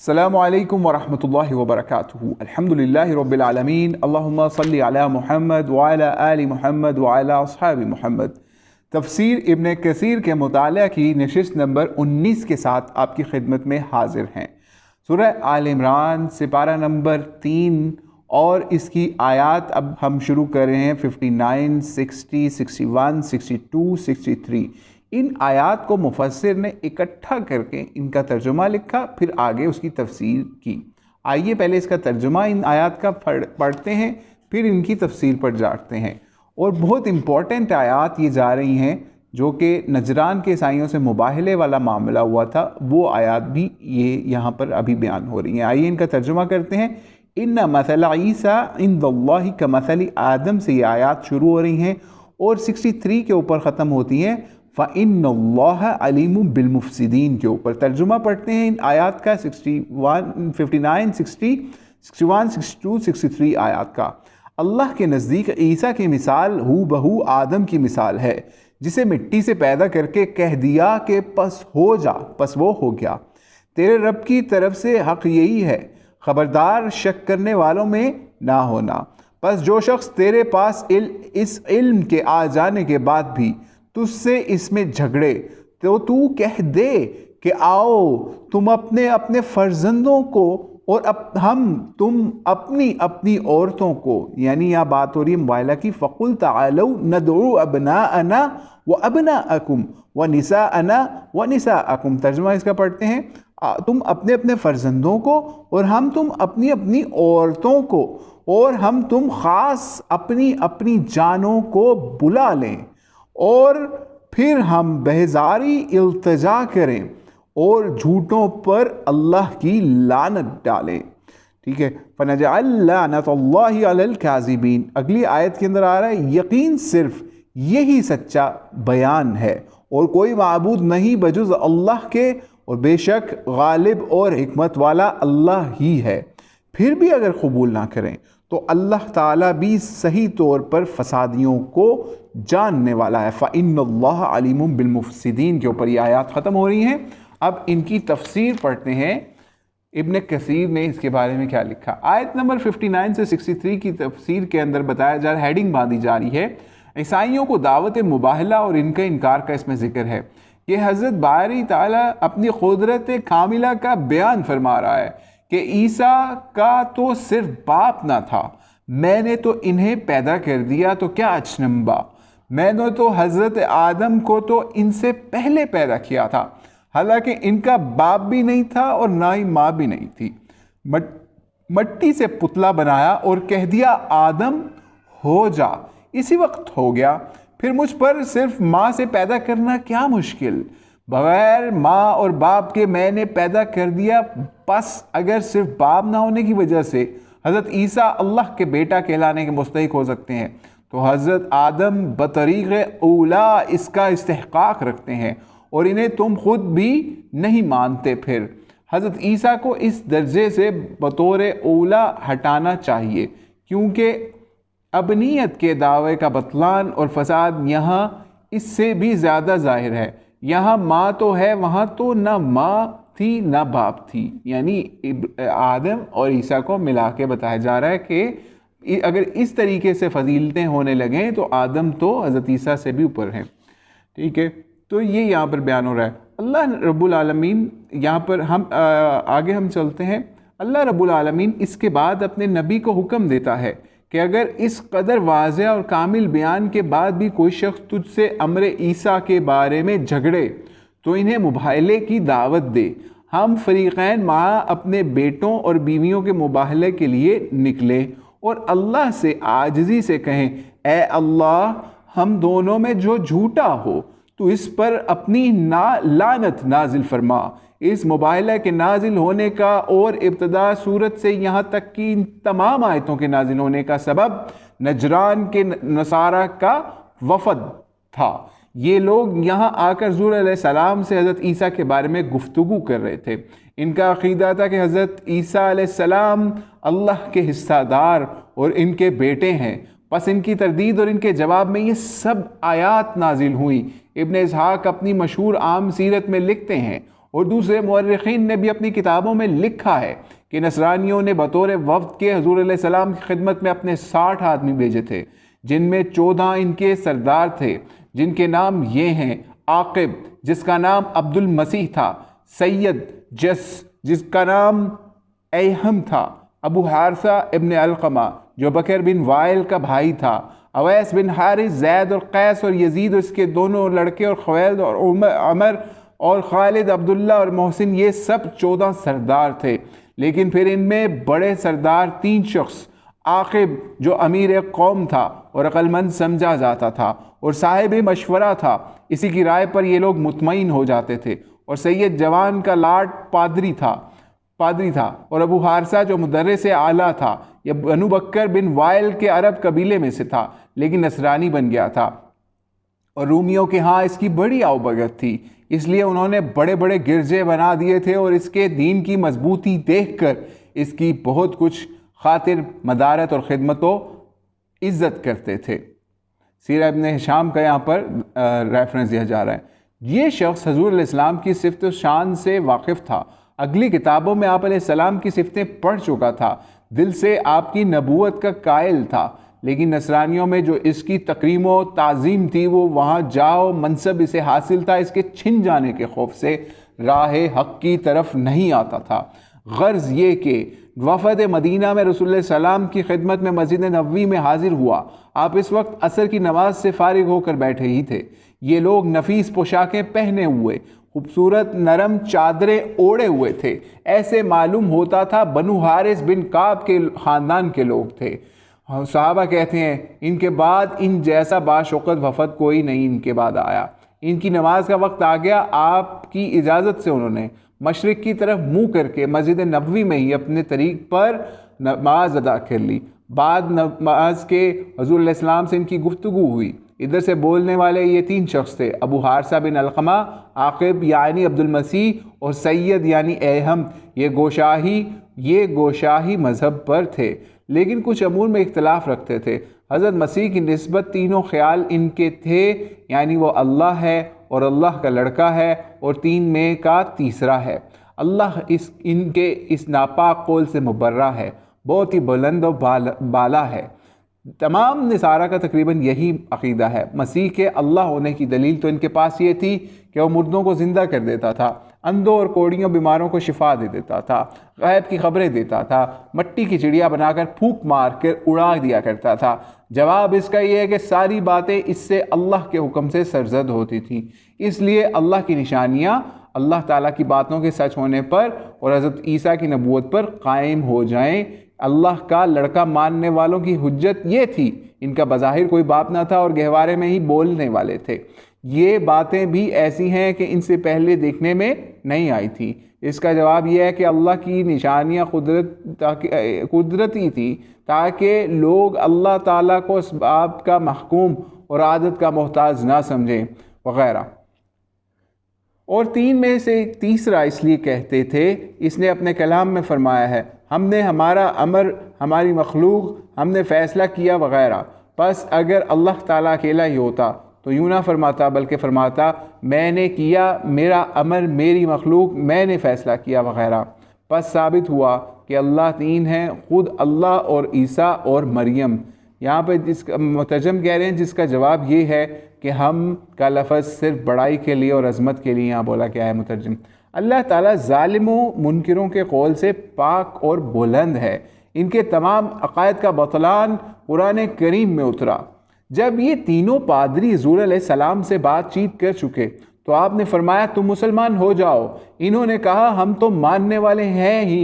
السلام علیکم ورحمۃ اللہ وبرکاتہ۔ الحمدللہ رب العالمین، اللہم صلی علی محمد وعلی آل محمد وعلی اصحاب محمد۔ تفسیر ابن کثیر کے مطالعہ کی نشست نمبر 19 کے ساتھ آپ کی خدمت میں حاضر ہیں۔ سورہ آل عمران سپارہ نمبر 3 اور اس کی آیات اب ہم شروع کر رہے ہیں 59، 60، 61، 62، 63۔ ان آیات کو مفسر نے اکٹھا کر کے ان کا ترجمہ لکھا، پھر آگے اس کی تفسیر کی۔ آئیے پہلے اس کا ترجمہ ان آیات کا پڑھتے ہیں، پھر ان کی تفسیر پر جاتے ہیں۔ اور بہت امپورٹنٹ آیات یہ جا رہی ہیں جو کہ نجران کے عیسائیوں سے مباہلے والا معاملہ ہوا تھا، وہ آیات بھی یہ یہاں پر ابھی بیان ہو رہی ہیں۔ آئیے ان کا ترجمہ کرتے ہیں۔ ان مثل عیسیٰ عند اللہ کمثل آدم سے یہ آیات شروع ہو رہی ہیں اور 63 کے اوپر ختم ہوتی ہیں۔ فَإِنَّ اللَّهَ عَلِيمٌ بِالْمُفْسِدِينَ کے اوپر ترجمہ پڑھتے ہیں ان آیات کا 59، 60، 61، 62، 63 آیات کا۔ اللہ کے نزدیک عیسیٰ کی مثال ہو بہو آدم کی مثال ہے، جسے مٹی سے پیدا کر کے کہہ دیا کہ پس ہو جا، پس وہ ہو گیا۔ تیرے رب کی طرف سے حق یہی ہے، خبردار شک کرنے والوں میں نہ ہونا۔ پس جو شخص تیرے پاس اس علم کے آ جانے کے بعد بھی تجھ سے اس میں جھگڑے تو کہہ دے کہ آؤ تم اپنے اپنے فرزندوں کو اور تم اپنی اپنی عورتوں کو، یعنی یہاں بات ہو رہی ہے مباہلہ کی، فَقُلْ تَعَالَوْا نَدْعُوا أَبْنَاءَنَا وَأَبْنَاءَكُمْ وَنِسَاءَنَا وَنِسَاءَكُمْ۔ ترجمہ اس کا پڑھتے ہیں، تم اپنے اپنے فرزندوں کو اور تم اپنی اپنی عورتوں کو اور تم خاص اپنی اپنی جانوں کو بلا لیں اور پھر ہم بہزاری التجا کریں اور جھوٹوں پر اللہ کی لعنت ڈالیں۔ ٹھیک ہے، فَنَجْعَلْ لَعْنَةَ اللَّهِ عَلَى الْكَاذِبِينَ۔ اگلی آیت کے اندر آ رہا ہے یقین صرف یہی سچا بیان ہے اور کوئی معبود نہیں بجز اللہ کے، اور بے شک غالب اور حکمت والا اللہ ہی ہے۔ پھر بھی اگر قبول نہ کریں تو اللہ تعالیٰ بھی صحیح طور پر فسادیوں کو جاننے والا ہے۔ فَإِنَّ اللَّهَ عَلِيمٌ بِالْمُفْسِدِينَ کے اوپر یہ آیات ختم ہو رہی ہیں۔ اب ان کی تفسیر پڑھتے ہیں، ابن کثیر نے اس کے بارے میں کیا لکھا۔ آیت نمبر 59 سے 63 کی تفسیر کے اندر بتایا جا رہا ہے، ہیڈنگ باندھی جا رہی ہے، عیسائیوں کو دعوت مباہلہ اور ان کا انکار کا اس میں ذکر ہے کہ حضرت باری تعالیٰ اپنی قدرت کاملہ کا بیان فرما رہا ہے کہ عیسیٰ کا تو صرف باپ نہ تھا، میں نے تو انہیں پیدا کر دیا تو کیا اچنبا، میں نے تو حضرت آدم کو تو ان سے پہلے پیدا کیا تھا، حالانکہ ان کا باپ بھی نہیں تھا اور نہ ہی ماں بھی نہیں تھی۔ مٹی سے پتلا بنایا اور کہہ دیا آدم ہو جا، اسی وقت ہو گیا۔ پھر مجھ پر صرف ماں سے پیدا کرنا کیا مشکل، بغیر ماں اور باپ کے میں نے پیدا کر دیا۔ پس اگر صرف باپ نہ ہونے کی وجہ سے حضرت عیسیٰ اللہ کے بیٹا کہلانے کے مستحق ہو سکتے ہیں تو حضرت آدم بطریق اولا اس کا استحقاق رکھتے ہیں، اور انہیں تم خود بھی نہیں مانتے۔ پھر حضرت عیسیٰ کو اس درجے سے بطور اولا ہٹانا چاہیے، کیونکہ ابنیت کے دعوے کا بطلان اور فساد یہاں اس سے بھی زیادہ ظاہر ہے۔ یہاں ماں تو ہے، وہاں تو نہ ماں تھی نہ باپ تھی، یعنی آدم اور عیسیٰ کو ملا کے بتایا جا رہا ہے کہ اگر اس طریقے سے فضیلتیں ہونے لگیں تو آدم تو حضرت عیسیٰ سے بھی اوپر ہیں۔ ٹھیک ہے، تو یہ یہاں پر بیان ہو رہا ہے۔ اللہ رب العالمین یہاں پر آگے ہم چلتے ہیں۔ اللہ رب العالمین اس کے بعد اپنے نبی کو حکم دیتا ہے کہ اگر اس قدر واضح اور کامل بیان کے بعد بھی کوئی شخص تجھ سے امر عیسیٰ کے بارے میں جھگڑے تو انہیں مباہلے کی دعوت دے۔ ہم فریقین مع اپنے بیٹوں اور بیویوں کے مباہلے کے لیے نکلے اور اللہ سے عاجزی سے کہیں، اے اللہ ہم دونوں میں جو جھوٹا ہو تو اس پر اپنی لعنت نازل فرما۔ اس مباہلہ کے نازل ہونے کا اور ابتدا صورت سے یہاں تک کہ ان تمام آیتوں کے نازل ہونے کا سبب نجران کے نصارہ کا وفد تھا۔ یہ لوگ یہاں آ کر حضور علیہ السلام سے حضرت عیسیٰ کے بارے میں گفتگو کر رہے تھے۔ ان کا عقیدہ تھا کہ حضرت عیسیٰ علیہ السلام اللہ کے حصہ دار اور ان کے بیٹے ہیں۔ پس ان کی تردید اور ان کے جواب میں یہ سب آیات نازل ہوئیں۔ ابن اسحاق اپنی مشہور عام سیرت میں لکھتے ہیں، اور دوسرے مورخین نے بھی اپنی کتابوں میں لکھا ہے کہ نصرانیوں نے بطور وفد کے حضور علیہ السلام کی خدمت میں اپنے 60 آدمی بھیجے تھے، جن میں 14 ان کے سردار تھے، جن کے نام یہ ہیں: عاقب جس کا نام عبد المسیح تھا، سید جس کا نام ایہم تھا، ابو حارثہ ابن علقمہ جو بکر بن وائل کا بھائی تھا، اویس بن حارث، زید اور قیس اور یزید اور اس کے دونوں لڑکے، اور خویلد اور عمر اور خالد، عبداللہ اور محسن، یہ سب 14 سردار تھے۔ لیکن پھر ان میں بڑے سردار 3 شخص، عاقب جو امیر قوم تھا اور عقل مند سمجھا جاتا تھا اور صاحب مشورہ تھا، اسی کی رائے پر یہ لوگ مطمئن ہو جاتے تھے، اور سید جوان کا لاٹ پادری تھا، اور ابو حارثہ جو مدرس اعلیٰ تھا، یہ بنو بکر بن وائل کے عرب قبیلے میں سے تھا لیکن نصرانی بن گیا تھا، اور رومیوں کے ہاں اس کی بڑی آؤبگت تھی، اس لیے انہوں نے بڑے بڑے گرجے بنا دیے تھے اور اس کے دین کی مضبوطی دیکھ کر اس کی بہت کچھ خاطر مدارت اور خدمت و عزت کرتے تھے۔ سیرہ ابن ہشام کا یہاں پر ریفرنس دیا جا رہا ہے۔ یہ شخص حضور علیہ السلام کی صفت و شان سے واقف تھا، اگلی کتابوں میں آپ علیہ السلام کی صفتیں پڑھ چکا تھا، دل سے آپ کی نبوت کا قائل تھا، لیکن نصرانیوں میں جو اس کی تکریم و تعظیم تھی، وہ وہاں جاؤ منصب اسے حاصل تھا، اس کے چھن جانے کے خوف سے راہ حق کی طرف نہیں آتا تھا۔ غرض یہ کہ وفد مدینہ میں رسول اللہ صلی اللہ علیہ وسلم کی خدمت میں مسجد نبوی میں حاضر ہوا۔ آپ اس وقت عصر کی نماز سے فارغ ہو کر بیٹھے ہی تھے۔ یہ لوگ نفیس پوشاکیں پہنے ہوئے، خوبصورت نرم چادریں اوڑے ہوئے تھے، ایسے معلوم ہوتا تھا بنو حارث بن کعب کے خاندان کے لوگ تھے۔ صحابہ کہتے ہیں ان کے بعد ان جیسا باشوقت وفد کوئی نہیں ان کے بعد آیا۔ ان کی نماز کا وقت آ گیا، آپ کی اجازت سے انہوں نے مشرق کی طرف منہ کر کے مسجد نبوی میں ہی اپنے طریق پر نماز ادا کر لی۔ بعد نماز کے حضور علیہ السلام سے ان کی گفتگو ہوئی۔ ادھر سے بولنے والے یہ 3 شخص تھے: ابو حارثہ بن علقمہ، عاقب یعنی عبد المسیح، اور سید یعنی ایہم۔ یہ گوشاہی مذہب پر تھے لیکن کچھ امور میں اختلاف رکھتے تھے۔ حضرت مسیح کی نسبت تینوں خیال ان کے تھے، یعنی وہ اللہ ہے اور اللہ کا لڑکا ہے اور 3 میں کا تیسرا ہے۔ اللہ ان کے اس ناپاک قول سے مبرہ ہے، بہت ہی بلند و بالا ہے۔ تمام نصارہ کا تقریباً یہی عقیدہ ہے۔ مسیح کے اللہ ہونے کی دلیل تو ان کے پاس یہ تھی کہ وہ مردوں کو زندہ کر دیتا تھا، اندھوں اور کوڑیوں بیماروں کو شفا دے دیتا تھا، غیب کی خبریں دیتا تھا، مٹی کی چڑیا بنا کر پھونک مار کر اڑا دیا کرتا تھا۔ جواب اس کا یہ ہے کہ ساری باتیں اس سے اللہ کے حکم سے سرزد ہوتی تھیں، اس لیے اللہ کی نشانیاں اللہ تعالیٰ کی باتوں کے سچ ہونے پر اور حضرت عیسیٰ کی نبوت پر قائم ہو جائیں۔ اللہ کا لڑکا ماننے والوں کی حجت یہ تھی، ان کا بظاہر کوئی باپ نہ تھا اور گہوارے میں ہی بولنے والے تھے۔ یہ باتیں بھی ایسی ہیں کہ ان سے پہلے دیکھنے میں نہیں آئی تھی۔ اس کا جواب یہ ہے کہ اللہ کی نشانیاں قدرتی تھی تاکہ لوگ اللہ تعالیٰ کو اسباب کا محکوم اور عادت کا محتاج نہ سمجھیں وغیرہ۔ اور 3 میں سے تیسرا اس لیے کہتے تھے، اس نے اپنے کلام میں فرمایا ہے: ہم نے ہمارا امر، ہماری مخلوق، ہم نے فیصلہ کیا وغیرہ۔ پس اگر اللہ تعالیٰ اکیلا ہی ہوتا تو یوں نہ فرماتا بلکہ فرماتا میں نے کیا، میرا امر، میری مخلوق، میں نے فیصلہ کیا وغیرہ۔ پس ثابت ہوا کہ اللہ 3 ہیں، خود اللہ اور عیسیٰ اور مریم۔ یہاں پہ جس کا مترجم کہہ رہے ہیں جس کا جواب یہ ہے کہ ہم کا لفظ صرف بڑائی کے لیے اور عظمت کے لیے یہاں بولا گیا ہے مترجم۔ اللہ تعالیٰ ظالموں منکروں کے قول سے پاک اور بلند ہے۔ ان کے تمام عقائد کا بطلان قرآن کریم میں اترا۔ جب یہ تینوں پادری حضور علیہ السلام سے بات چیت کر چکے تو آپ نے فرمایا تم مسلمان ہو جاؤ۔ انہوں نے کہا ہم تو ماننے والے ہیں ہی۔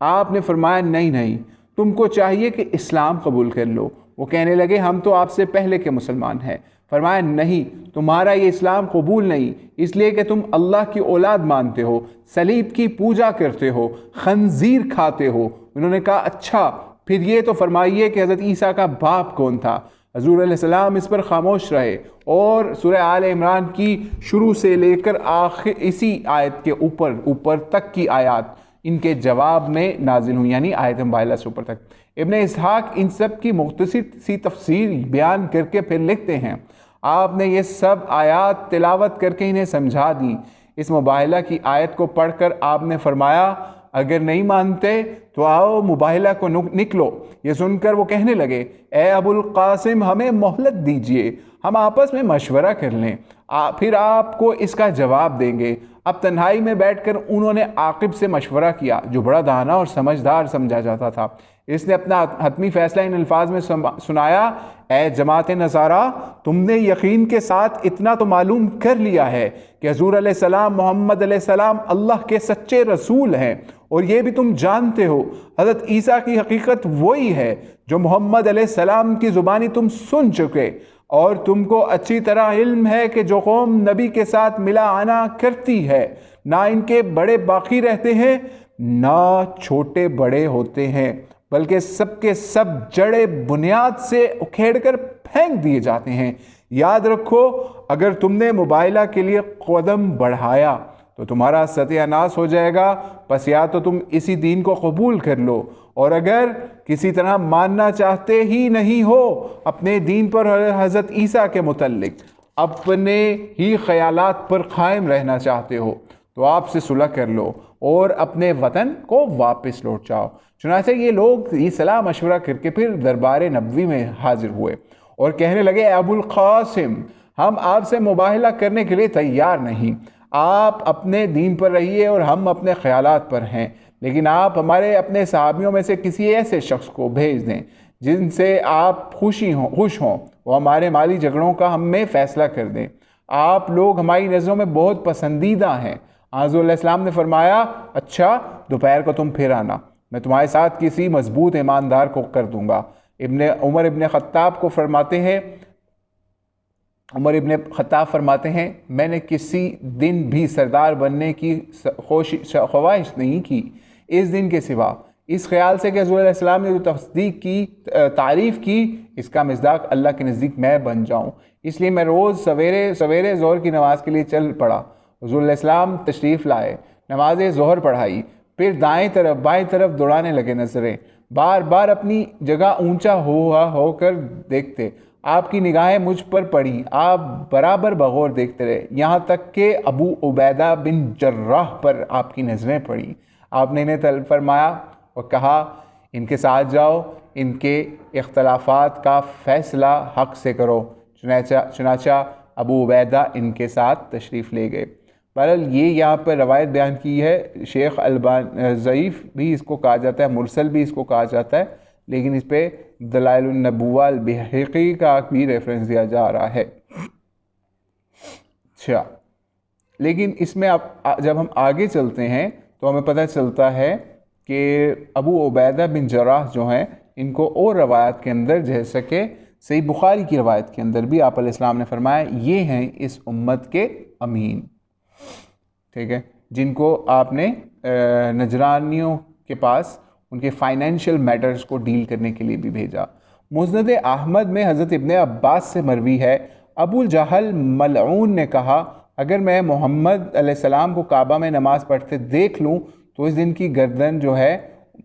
آپ نے فرمایا نہیں، تم کو چاہیے کہ اسلام قبول کر لو۔ وہ کہنے لگے ہم تو آپ سے پہلے کے مسلمان ہیں۔ فرمایا نہیں، تمہارا یہ اسلام قبول نہیں، اس لیے کہ تم اللہ کی اولاد مانتے ہو، صلیب کی پوجا کرتے ہو، خنزیر کھاتے ہو۔ انہوں نے کہا اچھا، پھر یہ تو فرمائیے کہ حضرت عیسیٰ کا باپ کون تھا؟ حضور علیہ السلام اس پر خاموش رہے اور سورہ آل عمران کی شروع سے لے کر آخر اسی آیت کے اوپر تک کی آیات ان کے جواب میں نازل ہوئی، یعنی آیت مبارکہ سے اوپر تک۔ ابن اسحاق ان سب کی مختصر سی تفسیر بیان کر کے پھر لکھتے ہیں آپ نے یہ سب آیات تلاوت کر کے انہیں سمجھا دی۔ اس مباہلہ کی آیت کو پڑھ کر آپ نے فرمایا اگر نہیں مانتے تو آؤ مباہلہ کو نکلو۔ یہ سن کر وہ کہنے لگے اے ابو القاسم ہمیں مہلت دیجئے، ہم آپس میں مشورہ کر لیں، پھر آپ کو اس کا جواب دیں گے۔ اب تنہائی میں بیٹھ کر انہوں نے عاقب سے مشورہ کیا جو بڑا دانا اور سمجھدار سمجھا جاتا تھا۔ اس نے اپنا حتمی فیصلہ ان الفاظ میں سنایا اے جماعت نصارہ، تم نے یقین کے ساتھ اتنا تو معلوم کر لیا ہے کہ حضور علیہ السلام محمد علیہ السلام اللہ کے سچے رسول ہیں، اور یہ بھی تم جانتے ہو حضرت عیسیٰ کی حقیقت وہی ہے جو محمد علیہ السلام کی زبانی تم سن چکے، اور تم کو اچھی طرح علم ہے کہ جو قوم نبی کے ساتھ ملا آنا کرتی ہے نہ ان کے بڑے باقی رہتے ہیں نہ چھوٹے بڑے ہوتے ہیں، بلکہ سب کے سب جڑے بنیاد سے اکھیڑ کر پھینک دیے جاتے ہیں۔ یاد رکھو اگر تم نے مباہلہ کے لیے قدم بڑھایا تو تمہارا ستیہ ناس ہو جائے گا، پس یا تو تم اسی دین کو قبول کر لو، اور اگر کسی طرح ماننا چاہتے ہی نہیں ہو اپنے دین پر حضرت عیسیٰ کے متعلق اپنے ہی خیالات پر قائم رہنا چاہتے ہو تو آپ سے صلح کر لو اور اپنے وطن کو واپس لوٹ جاؤ۔ چنانچہ یہ لوگ یہ صلاح مشورہ کر کے پھر دربار نبوی میں حاضر ہوئے اور کہنے لگے اے ابو القاسم ہم آپ سے مباہلہ کرنے کے لیے تیار نہیں، آپ اپنے دین پر رہیے اور ہم اپنے خیالات پر ہیں، لیکن آپ ہمارے اپنے صحابیوں میں سے کسی ایسے شخص کو بھیج دیں جن سے آپ خوش ہوں، وہ ہمارے مالی جھگڑوں کا ہم میں فیصلہ کر دیں۔ آپ لوگ ہماری نظروں میں بہت پسندیدہ ہیں۔ حضور علیہ السلام نے فرمایا اچھا دوپہر کو تم پھر آنا، میں تمہارے ساتھ کسی مضبوط ایماندار کو کر دوں گا۔ عمر ابن خطاب فرماتے ہیں میں نے کسی دن بھی سردار بننے کی خواہش نہیں کی اس دن کے سوا، اس خیال سے کہ حضور علیہ السلام نے جو تعریف کی اس کا مصداق اللہ کے نزدیک میں بن جاؤں، اس لیے میں روز سویرے ظہر کی نماز کے لیے چل پڑا۔ حضور علیہ السلام تشریف لائے، نماز ظہر پڑھائی، پھر دائیں طرف بائیں طرف دوڑانے لگے نظریں، بار بار اپنی جگہ اونچا ہو کر دیکھتے، آپ کی نگاہیں مجھ پر پڑی، آپ برابر بغور دیکھتے رہے، یہاں تک کہ ابو عبیدہ بن جراح پر آپ کی نظریں پڑی۔ آپ نے انہیں طلب فرمایا اور کہا ان کے ساتھ جاؤ، ان کے اختلافات کا فیصلہ حق سے کرو۔ چنانچہ ابو عبیدہ ان کے ساتھ تشریف لے گئے۔ بہرحال یہ یہاں پر روایت بیان کی ہے، شیخ البانی ضعیف بھی اس کو کہا جاتا ہے، مرسل بھی اس کو کہا جاتا ہے، لیکن اس پہ دلائل النبوہ البیہقی کا بھی ریفرنس دیا جا رہا ہے۔ اچھا، لیکن اس میں جب ہم آگے چلتے ہیں تو ہمیں پتہ چلتا ہے کہ ابو عبیدہ بن جراح جو ہیں ان کو اور روایات کے اندر جیسا کہ صحیح بخاری کی روایت کے اندر بھی آپ علیہ السلام نے فرمایا یہ ہیں اس امت کے امین، ٹھیک ہے، جن کو آپ نے نجرانیوں کے پاس ان کے فائنینشیل میٹرز کو ڈیل کرنے کے لیے بھی بھیجا۔ مسند احمد میں حضرت ابن عباس سے مروی ہے ابو الجہل ملعون نے کہا اگر میں محمد علیہ السلام کو کعبہ میں نماز پڑھتے دیکھ لوں تو اس دن کی گردن جو ہے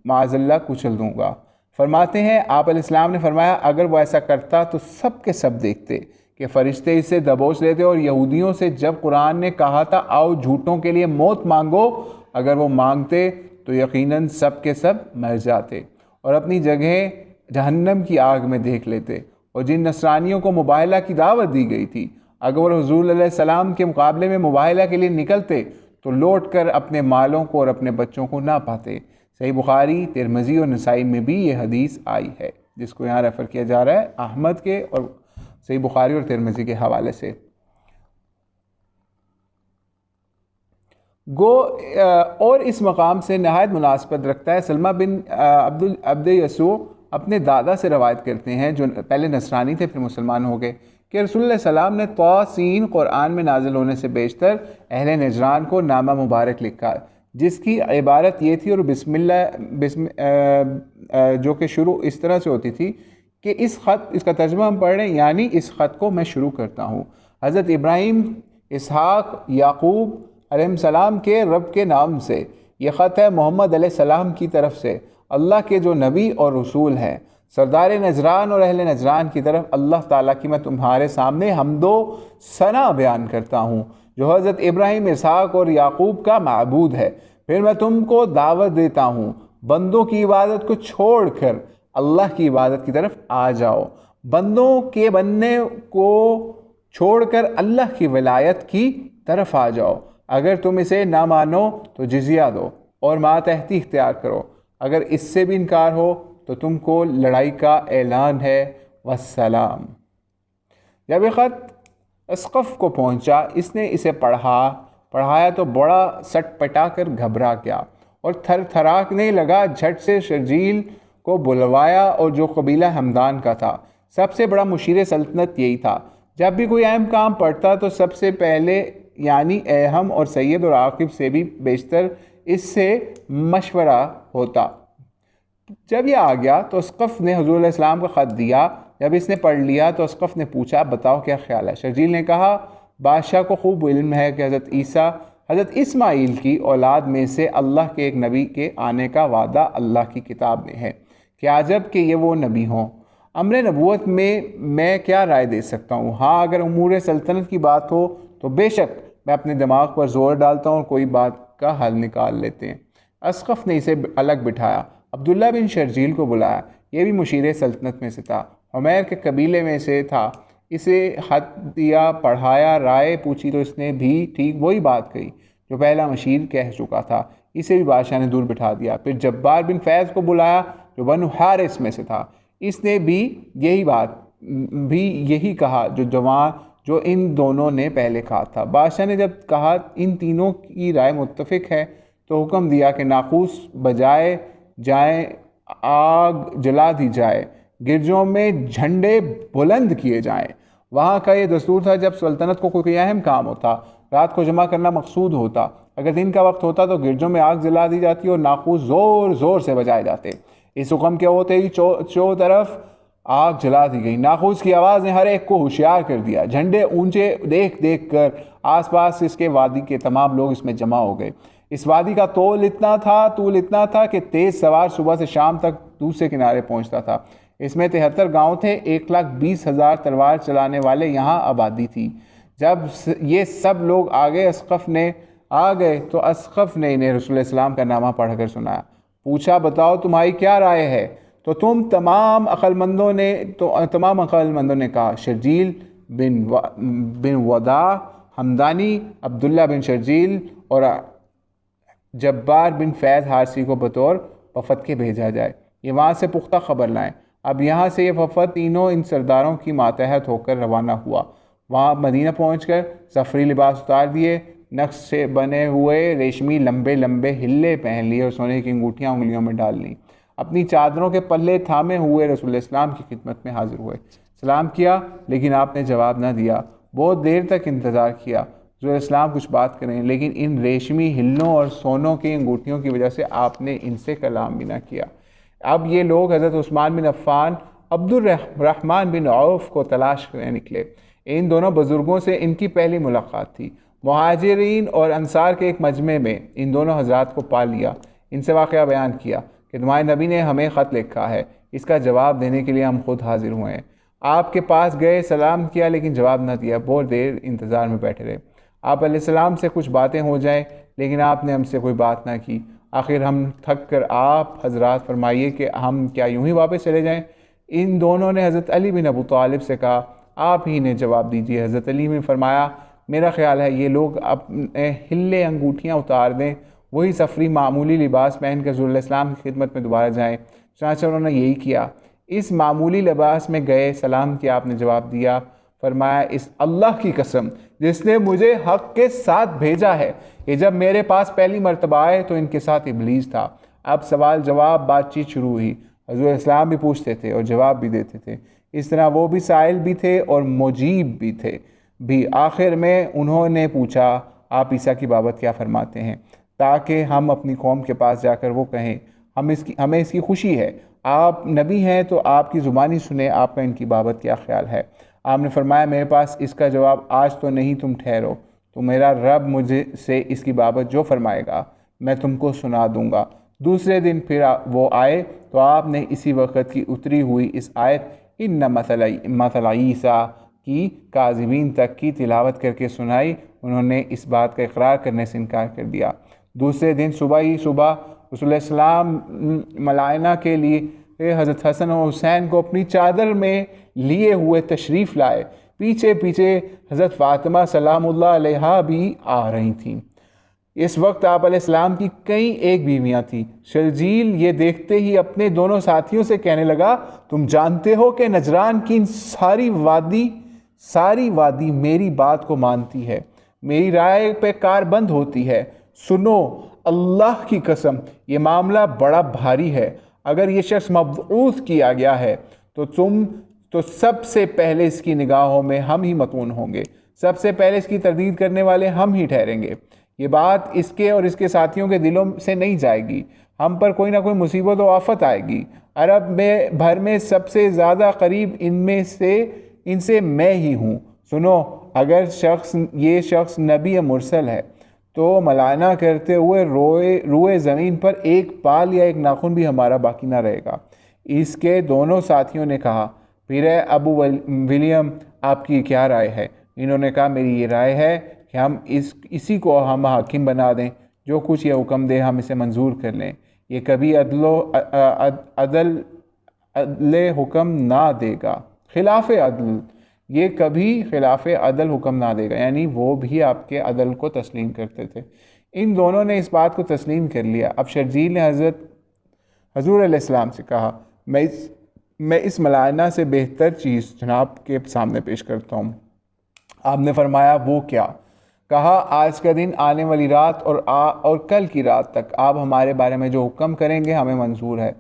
معاذ اللہ کچل دوں گا۔ فرماتے ہیں آپ علیہ السلام نے فرمایا اگر وہ ایسا کرتا تو سب کے سب دیکھتے کہ فرشتے اسے دبوچ لیتے، اور یہودیوں سے جب قرآن نے کہا تھا آؤ جھوٹوں کے لیے موت مانگو، اگر وہ مانگتے تو یقیناً سب کے سب مر جاتے اور اپنی جگہ جہنم کی آگ میں دیکھ لیتے۔ اور جن نصرانیوں کو مباہلہ کی دعوت دی گئی تھی اگر وہ حضور علیہ السلام کے مقابلے میں مباہلہ کے لیے نکلتے تو لوٹ کر اپنے مالوں کو اور اپنے بچوں کو نہ پاتے۔ صحیح بخاری، ترمذی اور نسائی میں بھی یہ حدیث آئی ہے جس کو یہاں ریفر کیا جا رہا ہے احمد کے اور صحیح بخاری اور ترمذی کے حوالے سے۔ اور اس مقام سے نہایت مناسبت رکھتا ہے سلمہ بن عبد یسوع اپنے دادا سے روایت کرتے ہیں جو پہلے نصرانی تھے پھر مسلمان ہو گئے کہ رسول اللہ علیہ السلام نے طاسین قرآن میں نازل ہونے سے بیشتر اہل نجران کو نامہ مبارک لکھا جس کی عبارت یہ تھی، اور بسم جو کہ شروع اس طرح سے ہوتی تھی کہ اس کا ترجمہ ہم پڑھ رہے ہیں، یعنی اس خط کو میں شروع کرتا ہوں حضرت ابراہیم، اسحاق، یعقوب علیہ السلام کے رب کے نام سے، یہ خط ہے محمد علیہ السلام کی طرف سے، اللہ کے جو نبی اور رسول ہیں، سردار نجران اور اہل نجران کی طرف اللہ تعالیٰ کی میں تمہارے سامنے حمد و ثنا بیان کرتا ہوں جو حضرت ابراہیم، اسحاق اور یعقوب کا معبود ہے۔ پھر میں تم کو دعوت دیتا ہوں، بندوں کی عبادت کو چھوڑ کر اللہ کی عبادت کی طرف آ جاؤ۔ بندوں کے بننے کو چھوڑ کر اللہ کی ولایت کی طرف آ جاؤ۔ اگر تم اسے نہ مانو تو جزیہ دو اور ماتحتی اختیار کرو، اگر اس سے بھی انکار ہو تو تم کو لڑائی کا اعلان ہے، والسلام۔ جب یہ خط اسقف کو پہنچا، اس نے اسے پڑھایا تو بڑا سٹ پٹا کر گھبرا گیا اور تھر تھراکنے لگا۔ جھٹ سے شرجیل کو بلوایا، اور جو قبیلہ ہمدان کا تھا، سب سے بڑا مشیر سلطنت یہی تھا۔ جب بھی کوئی اہم کام پڑتا تو سب سے پہلے یعنی اہم اور سید اور عاقب سے بھی بیشتر اس سے مشورہ ہوتا۔ جب یہ آ گیا تو اسقف نے حضور علیہ السلام کا خط دیا۔ جب اس نے پڑھ لیا تو اسقف نے پوچھا، بتاؤ کیا خیال ہے؟ شرجیل نے کہا، بادشاہ کو خوب علم ہے کہ حضرت اسماعیل کی اولاد میں سے اللہ کے ایک نبی کے آنے کا وعدہ اللہ کی کتاب میں ہے۔ کیا عجب کہ یہ وہ نبی ہوں۔ امر نبوت میں کیا رائے دے سکتا ہوں؟ ہاں، اگر امور سلطنت کی بات ہو تو بے شک میں اپنے دماغ پر زور ڈالتا ہوں اور کوئی بات کا حل نکال لیتے ہیں۔ اسقف نے اسے الگ بٹھایا، عبداللہ بن شرجیل کو بلایا۔ یہ بھی مشیر سلطنت میں سے تھا، حمیر کے قبیلے میں سے تھا۔ اسے خط دیا، پڑھایا، رائے پوچھی تو اس نے بھی ٹھیک وہی بات کہی جو پہلا مشیر کہہ چکا تھا۔ اسے بھی بادشاہ نے دور بٹھا دیا۔ پھر جبار بن فیض کو بلایا جو بنو حارث میں سے تھا۔ اس نے بھی یہی کہا جو ان دونوں نے پہلے کہا تھا۔ بادشاہ نے جب کہا ان تینوں کی رائے متفق ہے تو حکم دیا کہ ناقوس بجائے جائیں، آگ جلا دی جائے، گرجوں میں جھنڈے بلند کیے جائیں۔ وہاں کا یہ دستور تھا، جب سلطنت کو کوئی اہم کام ہوتا، رات کو جمع کرنا مقصود ہوتا، اگر دن کا وقت ہوتا تو گرجوں میں آگ جلا دی جاتی اور ناقوس زور زور سے بجائے جاتے۔ اس حکم کے ہوتے ہی چو طرف آگ جلا دی گئی۔ ناقوس کی آواز نے ہر ایک کو ہوشیار کر دیا۔ جھنڈے اونچے دیکھ کر آس پاس اس کے وادی کے تمام لوگ اس میں جمع ہو گئے۔ اس وادی کا طول اتنا تھا کہ تیز سوار صبح سے شام تک دوسرے کنارے پہنچتا تھا۔ اس میں 73 گاؤں تھے، 1,20,000 تلوار چلانے والے یہاں آبادی تھی۔ جب یہ سب لوگ آ گئے تو اسقف نے انہیں رسول اللہ علیہ وسلم کا نامہ پڑھ کر سنایا۔ پوچھا، بتاؤ تمہاری کیا رائے ہے؟ تو تمام عقل مندوں نے کہا، شرجیل بن وداع ہمدانی، عبداللہ بن شرجیل اور جبار بن فیض حارثی کو بطور وفد کے بھیجا جائے، یہ وہاں سے پختہ خبر لائیں۔ اب یہاں سے یہ وفد تینوں ان سرداروں کی ماتحت ہو کر روانہ ہوا۔ وہاں مدینہ پہنچ کر ظفری لباس اتار دیے، نقش سے بنے ہوئے ریشمی لمبے لمبے ہلے پہن لیے اور سونے کی انگوٹھیاں انگلیوں میں ڈال لیں۔ اپنی چادروں کے پلے تھامے ہوئے رسول اللہ السلام کی خدمت میں حاضر ہوئے۔ سلام کیا لیکن آپ نے جواب نہ دیا۔ بہت دیر تک انتظار کیا رسول السلام کچھ بات کریں، لیکن ان ریشمی ہلوں اور سونوں کی انگوٹھیوں کی وجہ سے آپ نے ان سے کلام بھی نہ کیا۔ اب یہ لوگ حضرت عثمان بن عفان، عبد الرحمن بن عوف کو تلاش کرنے نکلے۔ ان دونوں بزرگوں سے ان کی پہلی ملاقات تھی۔ مہاجرین اور انصار کے ایک مجمع میں ان دونوں حضرات کو پا لیا۔ ان سے واقعہ بیان کیا کہ تمہارے نبی نے ہمیں خط لکھا ہے، اس کا جواب دینے کے لیے ہم خود حاضر ہوئے ہیں۔ آپ کے پاس گئے، سلام کیا لیکن جواب نہ دیا، بہت دیر انتظار میں بیٹھے رہے۔ آپ علیہ السلام سے کچھ باتیں ہو جائیں لیکن آپ نے ہم سے کوئی بات نہ کی۔ آخر ہم تھک کر آپ حضرات فرمائیے کہ ہم کیا یوں ہی واپس چلے جائیں؟ ان دونوں نے حضرت علی بن ابو طالب سے کہا، آپ ہی نے جواب دیجیے۔ حضرت علی نے فرمایا، میرا خیال ہے یہ لوگ اپنے ہلے انگوٹھیاں اتار دیں، وہی سفری معمولی لباس پہن کر رسول اللہ علیہ وسلم کی خدمت میں دوبارہ جائیں۔ چنانچہ انہوں نے یہی کیا۔ اس معمولی لباس میں گئے، سلام کیا، آپ نے جواب دیا۔ فرمایا، اس اللہ کی قسم جس نے مجھے حق کے ساتھ بھیجا ہے، یہ جب میرے پاس پہلی مرتبہ آئے تو ان کے ساتھ ابلیس تھا۔ اب سوال جواب بات چیت شروع ہوئی۔ حضور اسلام بھی پوچھتے تھے اور جواب بھی دیتے تھے، اس طرح وہ بھی سائل بھی تھے اور مجیب بھی تھے بھی۔ آخر میں انہوں نے پوچھا، آپ عیسیٰ کی بابت کیا فرماتے ہیں، تاکہ ہم اپنی قوم کے پاس جا کر وہ کہیں ہمیں اس کی خوشی ہے، آپ نبی ہیں تو آپ کی زبانی سنیں، آپ کا ان کی بابت کیا خیال ہے۔ آپ نے فرمایا، میرے پاس اس کا جواب آج تو نہیں، تم ٹھہرو، تو میرا رب مجھے سے اس کی بابت جو فرمائے گا میں تم کو سنا دوں گا۔ دوسرے دن پھر وہ آئے تو آپ نے اسی وقت کی اتری ہوئی اس آیت ان مثل عیسیٰ کی کاذبین تک کی تلاوت کر کے سنائی انہوں نے اس بات کا اقرار کرنے سے انکار کر دیا۔ دوسرے دن صبح ہی صبح رسول اللہ صلی اللہ علیہ وسلم ملائنہ کے لیے حضرت حسن اور حسین کو اپنی چادر میں لیے ہوئے تشریف لائے۔ پیچھے پیچھے حضرت فاطمہ سلام اللہ علیہا بھی آ رہی تھیں۔ اس وقت آپ علیہ السلام کی کئی ایک بیویاں تھیں۔ شرجیل یہ دیکھتے ہی اپنے دونوں ساتھیوں سے کہنے لگا، تم جانتے ہو کہ نجران کی ساری وادی میری بات کو مانتی ہے، میری رائے پہ کار بند ہوتی ہے۔ سنو، اللہ کی قسم یہ معاملہ بڑا بھاری ہے۔ اگر یہ شخص مبعوث کیا گیا ہے تو سب سے پہلے اس کی نگاہوں میں ہم ہی مطعون ہوں گے، سب سے پہلے اس کی تردید کرنے والے ہم ہی ٹھہریں گے۔ یہ بات اس کے اور اس کے ساتھیوں کے دلوں سے نہیں جائے گی، ہم پر کوئی نہ کوئی مصیبت و آفت آئے گی۔ عرب بھر میں سب سے زیادہ قریب ان سے میں ہی ہوں۔ سنو، اگر یہ شخص نبی مرسل ہے تو ملائنہ کرتے ہوئے روئے زمین پر ایک بال یا ایک ناخن بھی ہمارا باقی نہ رہے گا۔ اس کے دونوں ساتھیوں نے کہا، پھر ابو ولیم آپ کی کیا رائے ہے؟ انہوں نے کہا، میری یہ رائے ہے کہ ہم اسی کو ہم حاکم بنا دیں، جو کچھ یہ حکم دے ہم اسے منظور کر لیں۔ یہ کبھی عدل حکم نہ دے گا، خلاف عدل، یہ کبھی خلاف عدل حکم نہ دے گا، یعنی وہ بھی آپ کے عدل کو تسلیم کرتے تھے۔ ان دونوں نے اس بات کو تسلیم کر لیا۔ اب شرجیل نے حضور علیہ السلام سے کہا، میں اس ملائنہ سے بہتر چیز جناب کے سامنے پیش کرتا ہوں۔ آپ نے فرمایا، وہ کیا؟ کہا، آج کا دن، آنے والی رات اور کل کی رات تک آپ ہمارے بارے میں جو حکم کریں گے ہمیں منظور ہے۔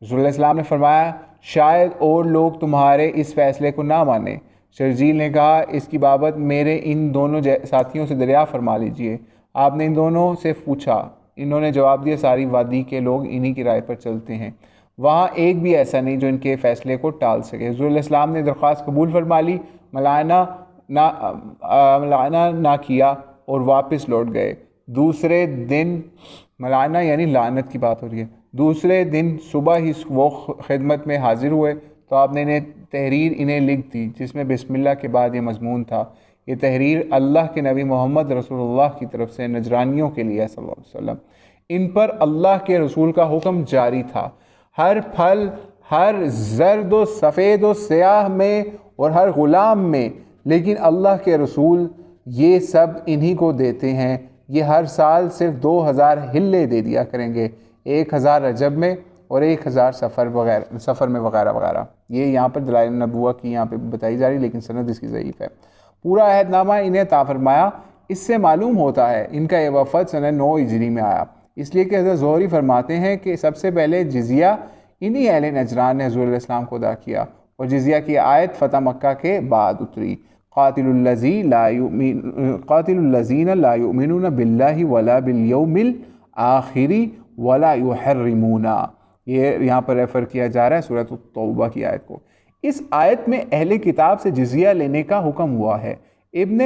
رسول اللہ صلی اللہ علیہ وسلم نے فرمایا، شاید اور لوگ تمہارے اس فیصلے کو نہ مانیں۔ شرجیل نے کہا، اس کی بابت میرے ان دونوں ساتھیوں سے دریافت فرما لیجئے۔ آپ نے ان دونوں سے پوچھا، انہوں نے جواب دیا، ساری وادی کے لوگ انہی کی رائے پر چلتے ہیں، وہاں ایک بھی ایسا نہیں جو ان کے فیصلے کو ٹال سکے۔ حضور علیہ السلام نے درخواست قبول فرما لی، ملائنہ نہ کیا اور واپس لوٹ گئے۔ دوسرے دن، ملائنہ یعنی لعنت کی بات ہو رہی ہے، دوسرے دن صبح ہی وہ خدمت میں حاضر ہوئے تو آپ نے تحریر انہیں لکھ دی جس میں بسم اللہ کے بعد یہ مضمون تھا، یہ تحریر اللہ کے نبی محمد رسول اللہ کی طرف سے نجرانیوں کے لیے صلی اللہ علیہ وسلم۔ ان پر اللہ کے رسول کا حکم جاری تھا، ہر پھل، ہر زرد و سفید و سیاہ میں اور ہر غلام میں، لیکن اللہ کے رسول یہ سب انہی کو دیتے ہیں۔ یہ ہر سال صرف 2000 ہلے دے دیا کریں گے، 1000 رجب میں اور 1000 سفر میں وغیرہ وغیرہ۔ یہ یہاں پر دلائل نبوہ کی یہاں پہ بتائی جا رہی، لیکن سند اس کی ضعیف ہے۔ پورا عہد نامہ انہیں عطا فرمایا۔ اس سے معلوم ہوتا ہے ان کا یہ وفد سنہ 9 ہجری میں آیا، اس لیے کہ حضرت زہری فرماتے ہیں کہ سب سے پہلے جزیہ انہی اہل نجران نے حضور علیہ السلام کو ادا کیا، اور جزیہ کی آیت فتح مکہ کے بعد اتری، قاتل الذین لا یؤمنون باللہ ولا بالیوم الآخر ولا یحرمون، یہ یہاں پر ریفر کیا جا رہا ہے سورۃ التوبہ کی آیت کو۔ اس آیت میں اہل کتاب سے جزیہ لینے کا حکم ہوا ہے۔ ابن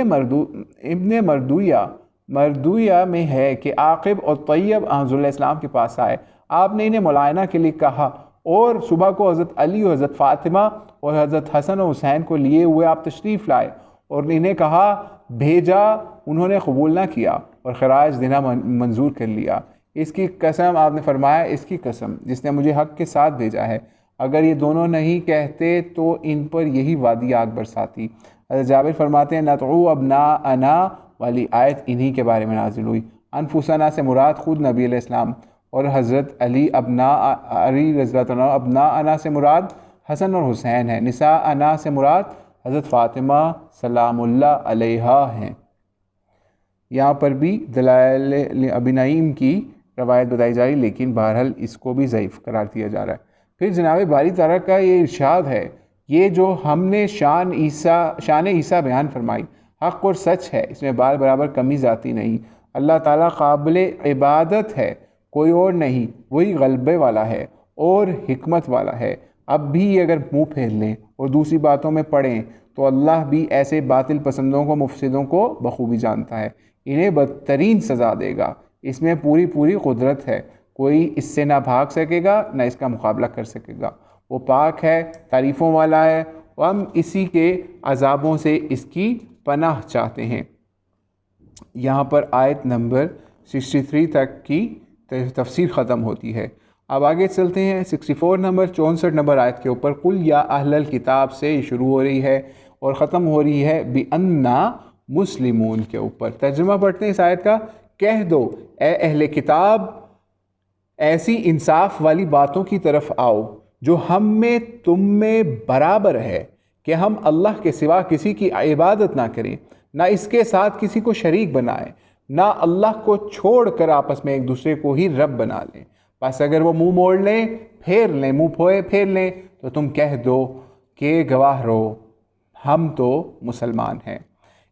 مردویہ میں ہے کہ عاقب اور طیب حضور علیہ السلام کے پاس آئے، آپ نے انہیں ملائنہ کے لیے کہا، اور صبح کو حضرت علی اور حضرت فاطمہ اور حضرت حسن و حسین کو لیے ہوئے آپ تشریف لائے اور انہیں کہا، بھیجا، انہوں نے قبول نہ کیا اور خراج دینا منظور کر لیا۔ اس کی قسم، آپ نے فرمایا، اس کی قسم جس نے مجھے حق کے ساتھ بھیجا ہے، اگر یہ دونوں نہیں کہتے تو ان پر یہی وادی آگ برساتی۔ حضرت جابر فرماتے ہیں، نَدْعُو أَبْنَاءَنَا والی آیت انہی کے بارے میں نازل ہوئی۔ انفسنا سے مراد خود نبی علیہ السلام، اور حضرت علی رضی اللہ عنہ ابناءنا سے مراد حسن اور حسین ہیں، نساءنا سے مراد حضرت فاطمہ سلام اللہ علیہا ہیں۔ یہاں پر بھی دلائل ابی نعیم کی روایت بتائی جا رہی، لیکن بہرحال اس کو بھی ضعیف قرار دیا جا رہا ہے۔ پھر جناب باری تعالیٰ کا یہ ارشاد ہے، یہ جو ہم نے شان عیسیٰ بیان فرمائی حق اور سچ ہے، اس میں بال برابر کمی ذاتی نہیں۔ اللہ تعالیٰ قابل عبادت ہے، کوئی اور نہیں، وہی غلبے والا ہے اور حکمت والا ہے۔ اب بھی اگر منہ پھیر لیں اور دوسری باتوں میں پڑیں تو اللہ بھی ایسے باطل پسندوں کو، مفسدوں کو بخوبی جانتا ہے، انہیں بدترین سزا دے گا۔ اس میں پوری قدرت ہے، کوئی اس سے نہ بھاگ سکے گا نہ اس کا مقابلہ کر سکے گا۔ وہ پاک ہے، تعریفوں والا ہے، اور ہم اسی کے عذابوں سے اس کی پناہ چاہتے ہیں۔ یہاں پر آیت نمبر 63 تک کی تفسیر ختم ہوتی ہے۔ اب آگے چلتے ہیں 64 نمبر 64 نمبر آیت کے اوپر، قل یا اہل الکتاب سے یہ شروع ہو رہی ہے اور ختم ہو رہی ہے بِأَنَّا مسلمون کے اوپر۔ ترجمہ پڑھتے ہیں اس آیت کا، کہہ دو اے اہل کتاب ایسی انصاف والی باتوں کی طرف آؤ جو ہم میں تم میں برابر ہے کہ ہم اللہ کے سوا کسی کی عبادت نہ کریں، نہ اس کے ساتھ کسی کو شریک بنائیں، نہ اللہ کو چھوڑ کر آپس میں ایک دوسرے کو ہی رب بنا لیں۔ بس اگر وہ منہ موڑ لیں، منہ پھیر لیں تو تم کہہ دو کہ گواہ رہو ہم تو مسلمان ہیں۔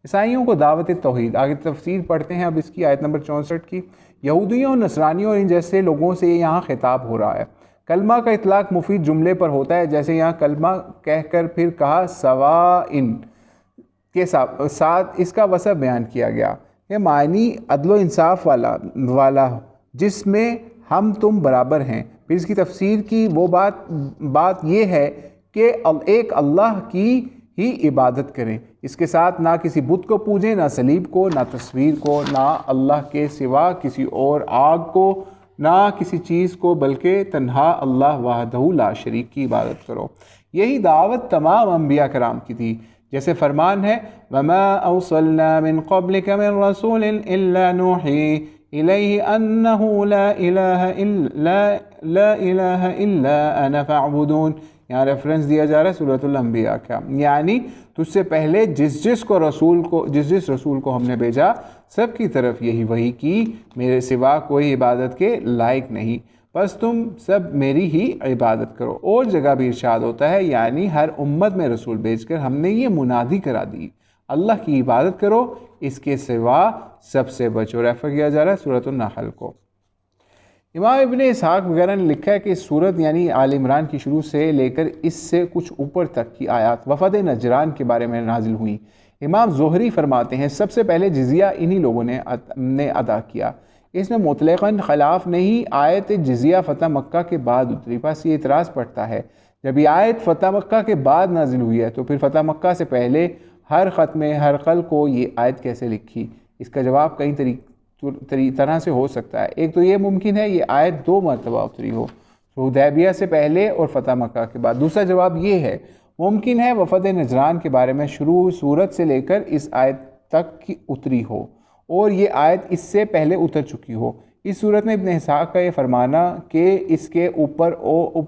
عیسائیوں کو دعوت توحید، آگے تفسیر پڑھتے ہیں اب اس کی آیت نمبر 64 کی۔ یہودیوں اور نصرانیوں اور ان جیسے لوگوں سے یہاں خطاب ہو رہا ہے۔ کلمہ کا اطلاق مفید جملے پر ہوتا ہے، جیسے یہاں کلمہ کہہ کر پھر کہا سواء کے ساتھ اس کا وصف بیان کیا گیا کہ معنی عدل و انصاف والا جس میں ہم تم برابر ہیں۔ پھر اس کی تفسیر کی وہ بات یہ ہے کہ ایک اللہ کی ہی عبادت کریں، اس کے ساتھ نہ کسی بت کو پوجیں، نہ صلیب کو، نہ تصویر کو، نہ اللہ کے سوا کسی اور آگ کو، نہ کسی چیز کو، بلکہ تنہا اللہ وحدہ لا شریک کی عبادت کرو۔ یہی دعوت تمام انبیاء کرام کی تھی، جیسے فرمان ہے وَمَا أَرْسَلْنَا مِن قَبْلِكَ مِن رَّسُولٍ إِلَّا نُوحِي إِلَيْهِ أَنَّهُ لا إِلَٰهَ إِلَّا أَنَا فَاعْبُدُونِ۔ یہاں ریفرنس دیا جا رہا ہے سورۃ الانبیاء کا، یعنی تجھ سے پہلے جس رسول کو ہم نے بھیجا سب کی طرف یہی وحی کی، میرے سوا کوئی عبادت کے لائق نہیں، بس تم سب میری ہی عبادت کرو۔ اور جگہ بھی ارشاد ہوتا ہے، یعنی ہر امت میں رسول بھیج کر ہم نے یہ منادی کرا دی، اللہ کی عبادت کرو، اس کے سوا سب سے بچو۔ ریفر کیا جا رہا ہے سورۃ النحل کو۔ امام ابن اسحاق وغیرہ نے لکھا ہے کہ اس صورت یعنی آل عمران کی شروع سے لے کر اس سے کچھ اوپر تک کی آیات وفد نجران کے بارے میں نازل ہوئیں۔ امام زہری فرماتے ہیں سب سے پہلے جزیہ انہی لوگوں نے ادا کیا، اس میں مطلقاً خلاف نہیں۔ آیت جزیہ فتح مکہ کے بعد اتری، بس یہ اعتراض پڑتا ہے جب یہ آیت فتح مکہ کے بعد نازل ہوئی ہے تو پھر فتح مکہ سے پہلے ہر ختم ہر قل کو یہ آیت کیسے لکھی؟ اس کا جواب کئی طرح سے ہو سکتا ہے۔ ایک تو یہ ممکن ہے یہ آیت 2 مرتبہ اتری ہو، حدیبیہ سے پہلے اور فتح مکہ کے بعد۔ دوسرا جواب یہ ہے ممکن ہے وفد نجران کے بارے میں شروع صورت سے لے کر اس آیت تک کی اتری ہو اور یہ آیت اس سے پہلے اتر چکی ہو۔ اس صورت میں ابن اسحاق کا یہ فرمانا کہ اس کے اوپر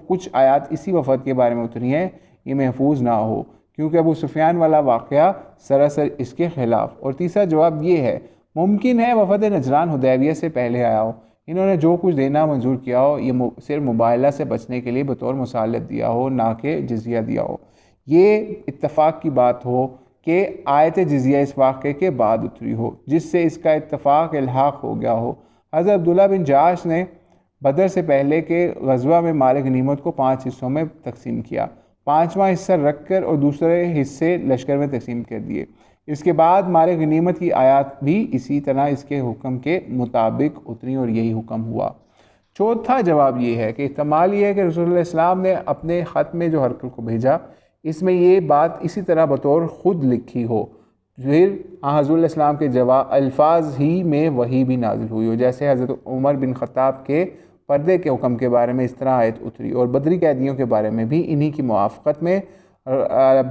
کچھ آیات اسی وفد کے بارے میں اتری ہیں یہ محفوظ نہ ہو، کیونکہ ابو سفیان والا واقعہ سراسر اس کے خلاف۔ اور تیسرا جواب یہ ہے ممکن ہے وفد نجران حدیبیہ سے پہلے آیا ہو، انہوں نے جو کچھ دینا منظور کیا ہو یہ صرف مباہلہ سے بچنے کے لیے بطور مسالت دیا ہو، نہ کہ جزیہ دیا ہو۔ یہ اتفاق کی بات ہو کہ آیت جزیہ اس واقعے کے بعد اتری ہو جس سے اس کا اتفاق الحاق ہو گیا ہو۔ حضرت عبداللہ بن جاش نے بدر سے پہلے کے غزوہ میں مال غنیمت کو 5 حصوں میں تقسیم کیا، 5واں حصہ رکھ کر اور دوسرے حصے لشکر میں تقسیم کر دیے۔ اس کے بعد مال غنیمت کی آیات بھی اسی طرح اس کے حکم کے مطابق اتری اور یہی حکم ہوا۔ چوتھا جواب یہ ہے کہ احتمال یہ ہے کہ رسول اللہ علیہ السلام نے اپنے خط میں جو ہرقل کو بھیجا اس میں یہ بات اسی طرح بطور خود لکھی ہو، پھر حضور علیہ السلام کے الفاظ ہی میں وحی بھی نازل ہوئی ہو، جیسے حضرت عمر بن خطاب کے پردے کے حکم کے بارے میں اس طرح آیت اتری، اور بدری قیدیوں کے بارے میں بھی انہی کی موافقت میں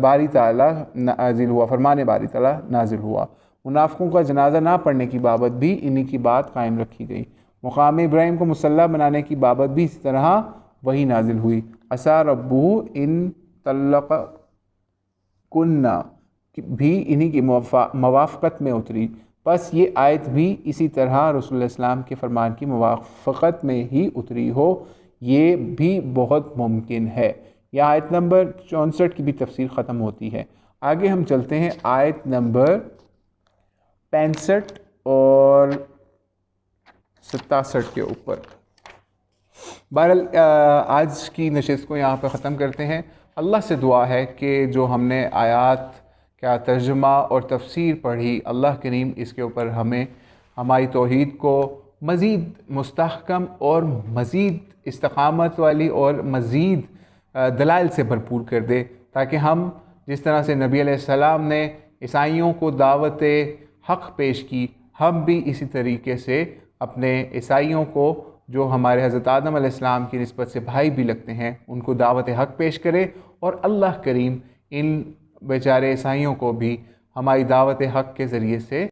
باری تعالیٰ نازل ہوا، فرمان باری تعالیٰ نازل ہوا۔ منافقوں کا جنازہ نہ پڑھنے کی بابت بھی انہی کی بات قائم رکھی گئی۔ مقام ابراہیم کو مسلح بنانے کی بابت بھی اسی طرح وہی نازل ہوئی۔ عسیٰ ربہ ان طلق کنہ بھی انہی کی موافقت میں اتری، بس یہ آیت بھی اسی طرح رسول اللہ علیہ السلام کے فرمان کی موافقت میں ہی اتری ہو، یہ بھی بہت ممکن ہے۔ یہ آیت نمبر 64 کی بھی تفسیر ختم ہوتی ہے۔ آگے ہم چلتے ہیں آیت نمبر 65 اور 67 کے اوپر۔ بہرحال آج کی نشست کو یہاں پہ ختم کرتے ہیں۔ اللہ سے دعا ہے کہ جو ہم نے آیات کا ترجمہ اور تفسیر پڑھی، اللہ کریم اس کے اوپر ہمیں ہماری توحید کو مزید مستحکم اور مزید استقامت والی اور مزید دلائل سے بھرپور کر دے، تاکہ ہم جس طرح سے نبی علیہ السلام نے عیسائیوں کو دعوت حق پیش کی، ہم بھی اسی طریقے سے اپنے عیسائیوں کو، جو ہمارے حضرت آدم علیہ السلام کی نسبت سے بھائی بھی لگتے ہیں، ان کو دعوت حق پیش کرے، اور اللہ کریم ان بیچارے عیسائیوں کو بھی ہماری دعوت حق کے ذریعے سے